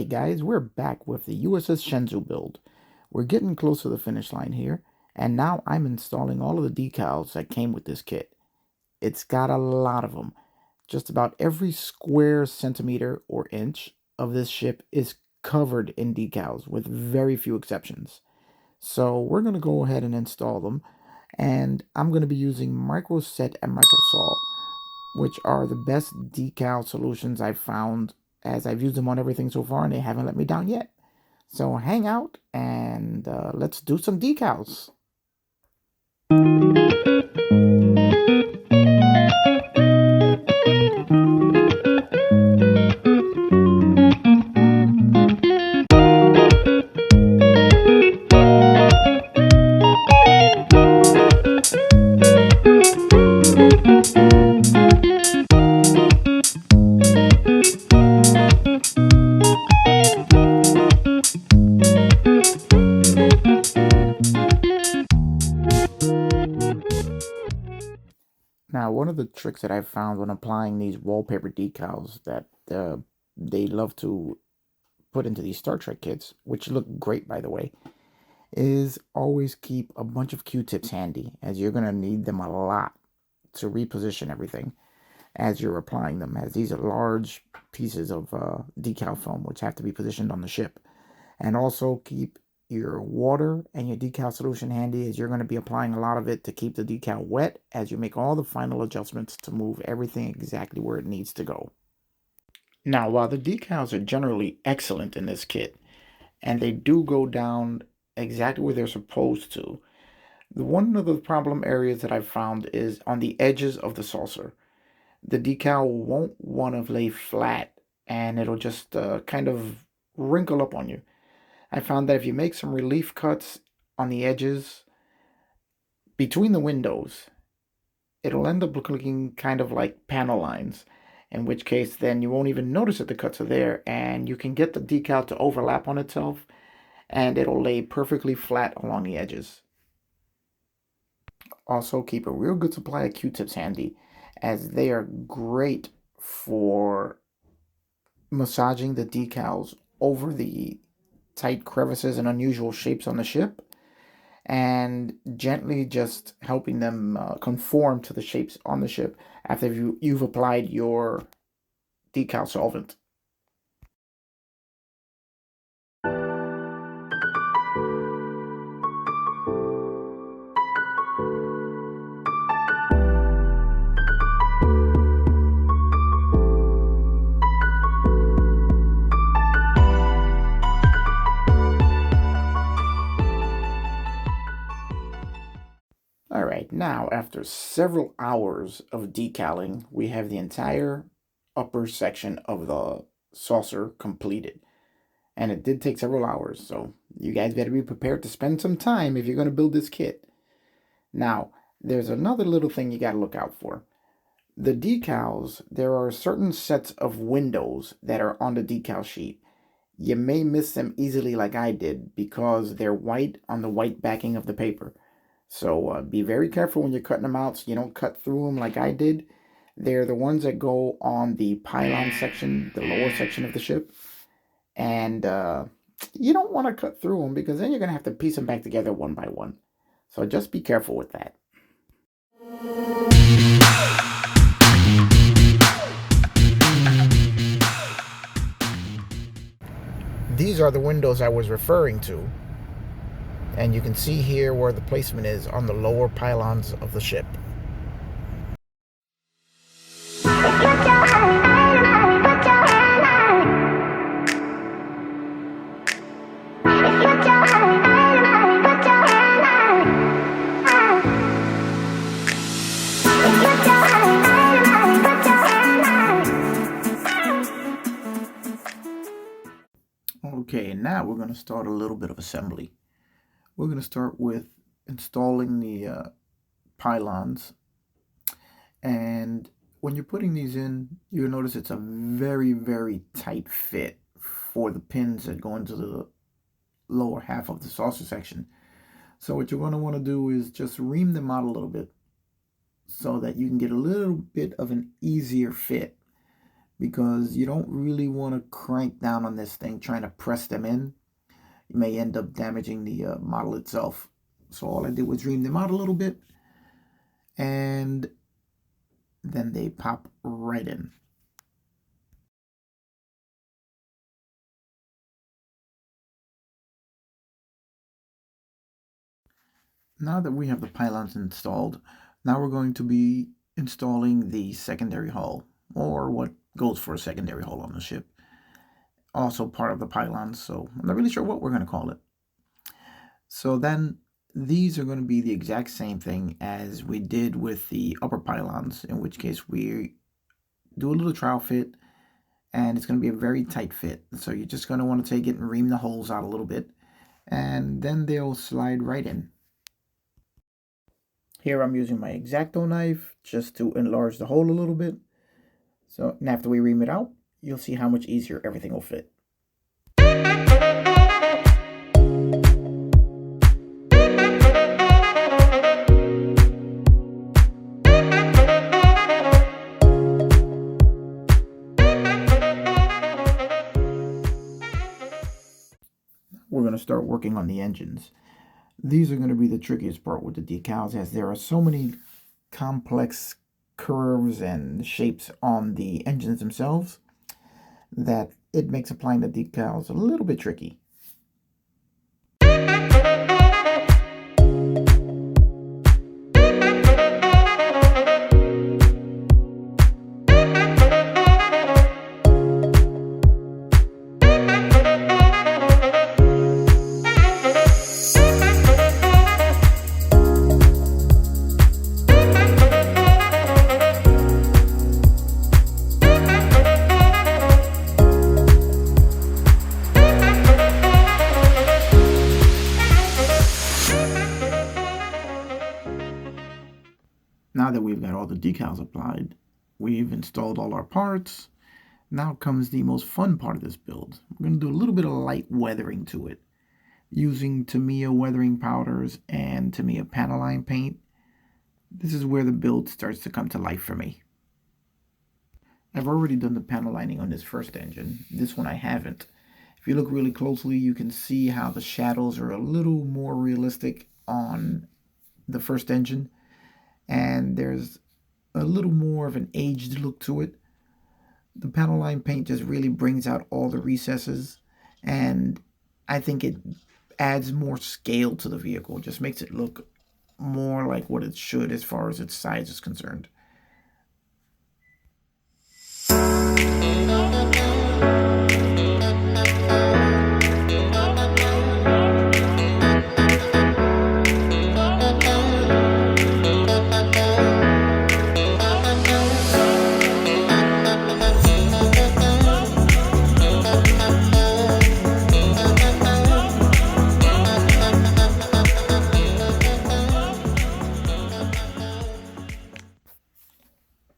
Hey guys, we're back with the USS Shenzhou build. We're getting close to the finish line here, and now I'm installing all of the decals that came with this kit. It's got a lot of them. Just about every square centimeter or inch of this ship is covered in decals, with very few exceptions. So we're going to go ahead and install them, and I'm going to be using Microset and Microsol, which are the best decal solutions I've found, as I've used them on everything so far and they haven't let me down yet. So hang out and let's do some decals. Now, one of the tricks that I've found when applying these wallpaper decals that they love to put into these Star Trek kits, which look great by the way, is always keep a bunch of Q-tips handy, as you're going to need them a lot to reposition everything as you're applying them, as these are large pieces of decal foam which have to be positioned on the ship. And also keep your water and your decal solution handy, as you're going to be applying a lot of it to keep the decal wet as you make all the final adjustments to move everything exactly where it needs to go. Now, while the decals are generally excellent in this kit, and they do go down exactly where they're supposed to, one of the problem areas that I've found is on the edges of the saucer. The decal won't want to lay flat, and it'll just kind of wrinkle up on you. I found that if you make some relief cuts on the edges between the windows, it'll end up looking kind of like panel lines, in which case then you won't even notice that the cuts are there, and you can get the decal to overlap on itself, and it'll lay perfectly flat along the edges. Also, keep a real good supply of Q-tips handy, as they are great for massaging the decals over the tight crevices and unusual shapes on the ship, and gently just helping them conform to the shapes on the ship after you've applied your decal solvent. All right, now after several hours of decaling, we have the entire upper section of the saucer completed. And it did take several hours, so you guys better be prepared to spend some time if you're going to build this kit. Now, there's another little thing you got to look out for. The decals, there are certain sets of windows that are on the decal sheet. You may miss them easily like I did, because they're white on the white backing of the paper. So be very careful when you're cutting them out so you don't cut through them like I did. They're the ones that go on the pylon section, the lower section of the ship. And you don't want to cut through them, because then you're going to have to piece them back together one by one. So just be careful with that. These are the windows I was referring to. And you can see here where the placement is on the lower pylons of the ship. Okay, now we're going to start a little bit of assembly. We're going to start with installing the pylons. And when you're putting these in, you'll notice it's a very, very tight fit for the pins that go into the lower half of the saucer section. So what you're going to want to do is just ream them out a little bit so that you can get a little bit of an easier fit because you don't really want to crank down on this thing trying to press them in. You may end up damaging the model itself. So all I did was ream them out a little bit, and then they pop right in. Now that we have the pylons installed, now we're going to be installing the secondary hull, or what goes for a secondary hull on the ship. Also part of the pylons, so I'm not really sure what we're going to call it. So then these are going to be the exact same thing as we did with the upper pylons, in which case we do a little trial fit, and it's going to be a very tight fit. So you're just going to want to take it and ream the holes out a little bit, and then they'll slide right in. Here I'm using my X-Acto knife just to enlarge the hole a little bit. So and after we ream it out, you'll see how much easier everything will fit. We're going to start working on the engines. These are going to be the trickiest part with the decals, as there are so many complex curves and shapes on the engines themselves that it makes applying the decals a little bit tricky. Now that we've got all the decals applied, we've installed all our parts. Now comes the most fun part of this build. We're going to do a little bit of light weathering to it, using Tamiya weathering powders and Tamiya panoline paint. This is where the build starts to come to life for me. I've already done the panel lining on this first engine. This one I haven't. If you look really closely, you can see how the shadows are a little more realistic on the first engine, and there's a little more of an aged look to it. The panel line paint just really brings out all the recesses, and I think it adds more scale to the vehicle. It just makes it look more like what it should as far as its size is concerned.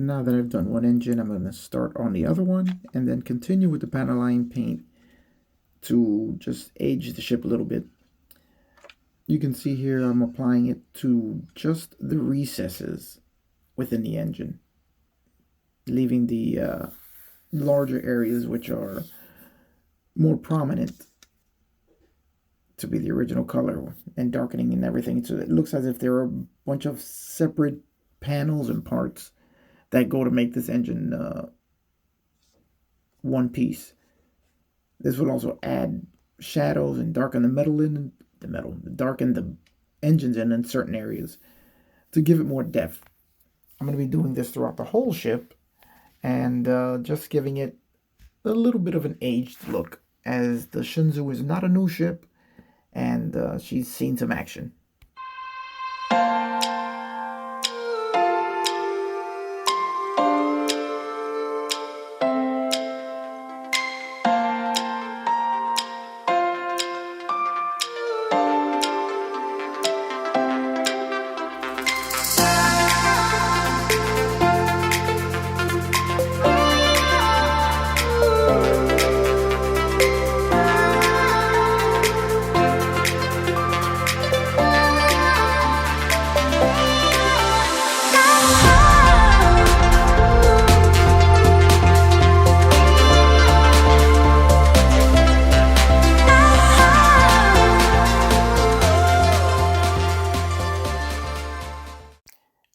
Now that I've done one engine, I'm going to start on the other one and then continue with the panoline paint to just age the ship a little bit. You can see here I'm applying it to just the recesses within the engine, leaving the larger areas which are more prominent to be the original color, and darkening and everything, so it looks as if there are a bunch of separate panels and parts that go to make this engine one piece. This will also add shadows and darken darken the engines in certain areas to give it more depth. I'm going to be doing this throughout the whole ship, and just giving it a little bit of an aged look, as the Shenzhou is not a new ship, and she's seen some action.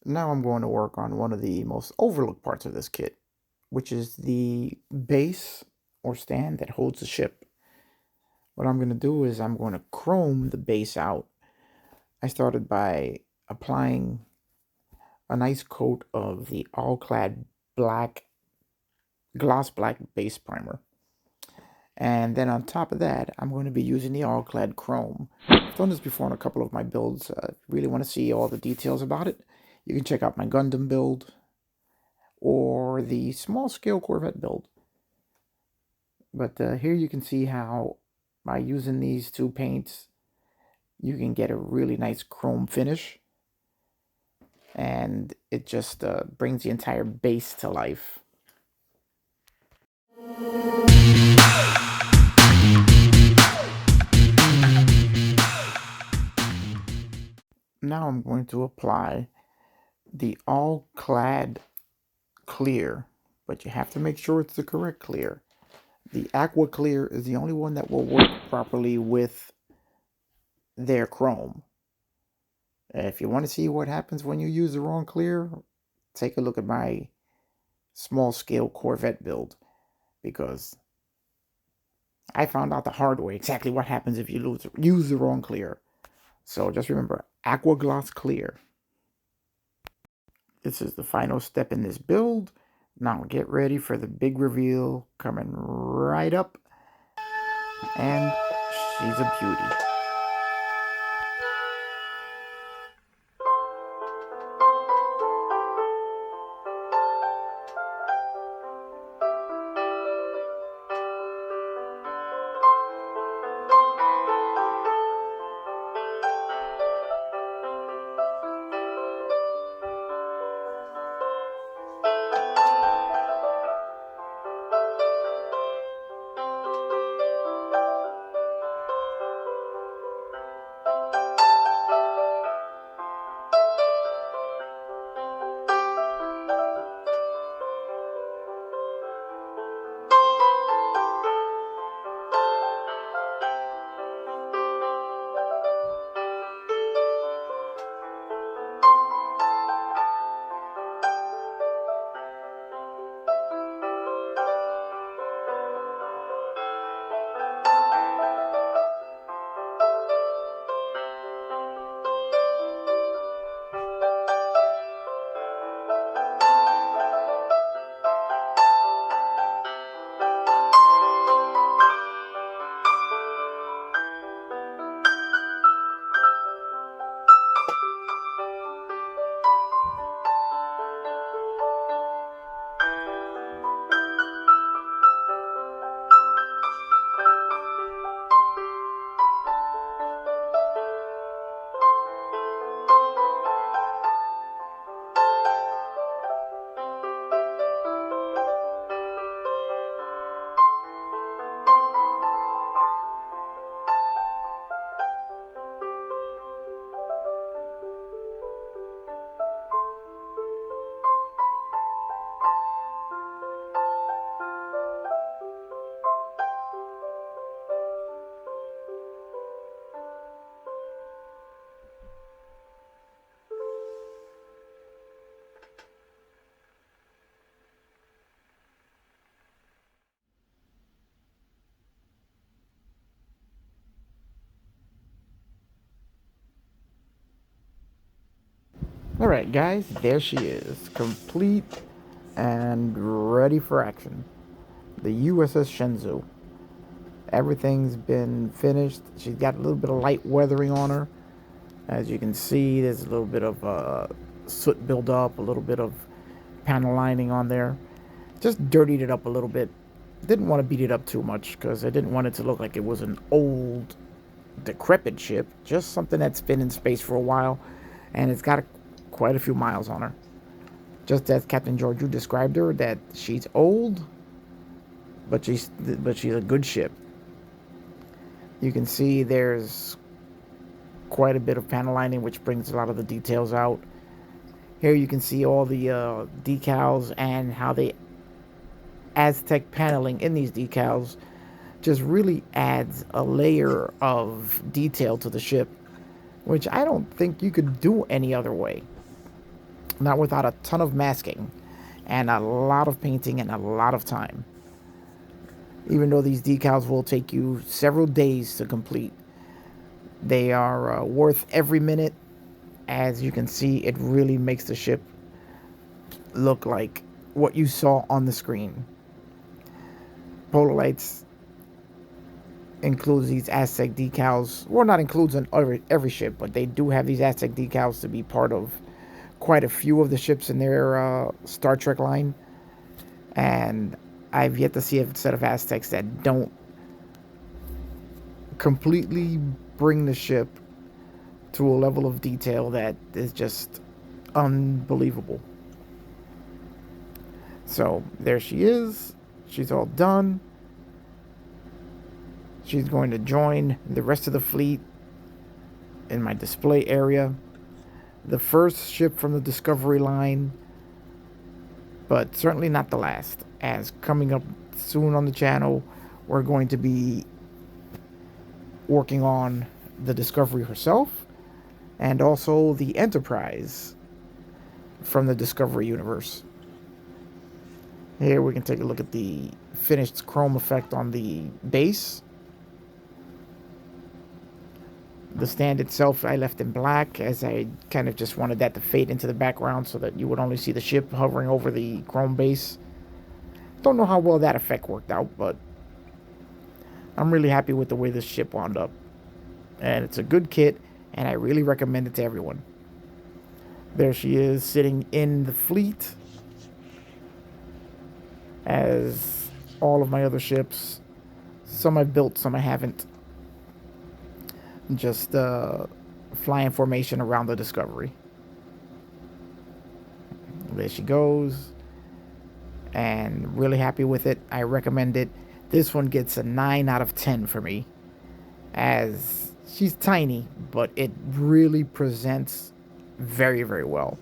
Now I'm going to work on one of the most overlooked parts of this kit, which is the base or stand that holds the ship. What I'm going to do is I'm going to chrome the base out. I started by applying a nice coat of the all-clad black, gloss black base primer. And then on top of that, I'm going to be using the all-clad chrome. I've done this before on a couple of my builds. If you really want to see all the details about it, you can check out my Gundam build or the small-scale Corvette build. But here you can see how by using these two paints, you can get a really nice chrome finish. And it just brings the entire base to life. Now I'm going to apply the all-clad clear, but you have to make sure it's the correct clear. The aqua clear is the only one that will work properly with their chrome. If you want to see what happens when you use the wrong clear, take a look at my small-scale Corvette build, because I found out the hard way exactly what happens if you use the wrong clear. So just remember, aqua gloss clear. This is the final step in this build. Now get ready for the big reveal coming right up. And she's a beauty. Alright guys, there she is, complete and ready for action. The USS Shenzhou. Everything's been finished. She's got a little bit of light weathering on her. As you can see, there's a little bit of soot buildup, a little bit of panel lining on there. Just dirtied it up a little bit. Didn't want to beat it up too much because I didn't want it to look like it was an old, decrepit ship. Just something that's been in space for a while, and it's got quite a few miles on her. Just as Captain Georgiou described her, that she's old, but she's a good ship. You can see there's quite a bit of panel lining, which brings a lot of the details out. Here you can see all the decals and how the Aztec paneling in these decals just really adds a layer of detail to the ship, which I don't think you could do any other way. not without a ton of masking and a lot of painting and a lot of time. Even though these decals will take you several days to complete, they are worth every minute. As you can see, it really makes the ship look like what you saw on the screen. Polar Lights includes these Aztec decals. Well, not includes on every ship, but they do have these Aztec decals to be part of quite a few of the ships in their Star Trek line. And I've yet to see a set of Aztecs that don't completely bring the ship to a level of detail that is just unbelievable. So there she is. She's all done. She's going to join the rest of the fleet in my display area. The first ship from the Discovery line, but certainly not the last. As coming up soon on the channel, we're going to be working on the Discovery herself and also the Enterprise from the Discovery universe. Here we can take a look at the finished chrome effect on the base. The stand itself I left in black, as I kind of just wanted that to fade into the background so that you would only see the ship hovering over the chrome base. Don't know how well that effect worked out, but I'm really happy with the way this ship wound up. And it's a good kit, and I really recommend it to everyone. There she is, sitting in the fleet, as all of my other ships. Some I've built, some I haven't. Just flying formation around the Discovery. There she goes. And really happy with it. I recommend it. This one gets a 9 out of 10 for me. As she's tiny, but it really presents very, very well.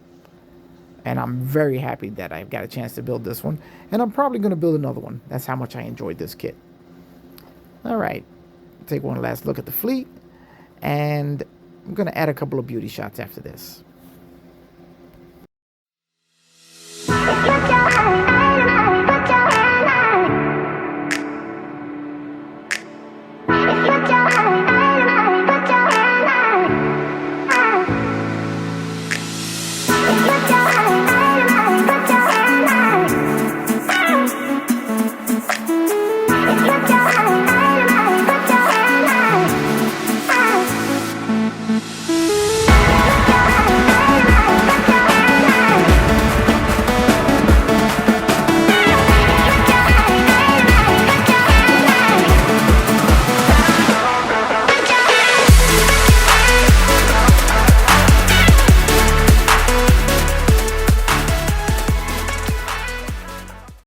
And I'm very happy that I've got a chance to build this one. And I'm probably going to build another one. That's how much I enjoyed this kit. Alright. Take one last look at the fleet. And I'm going to add a couple of beauty shots after this.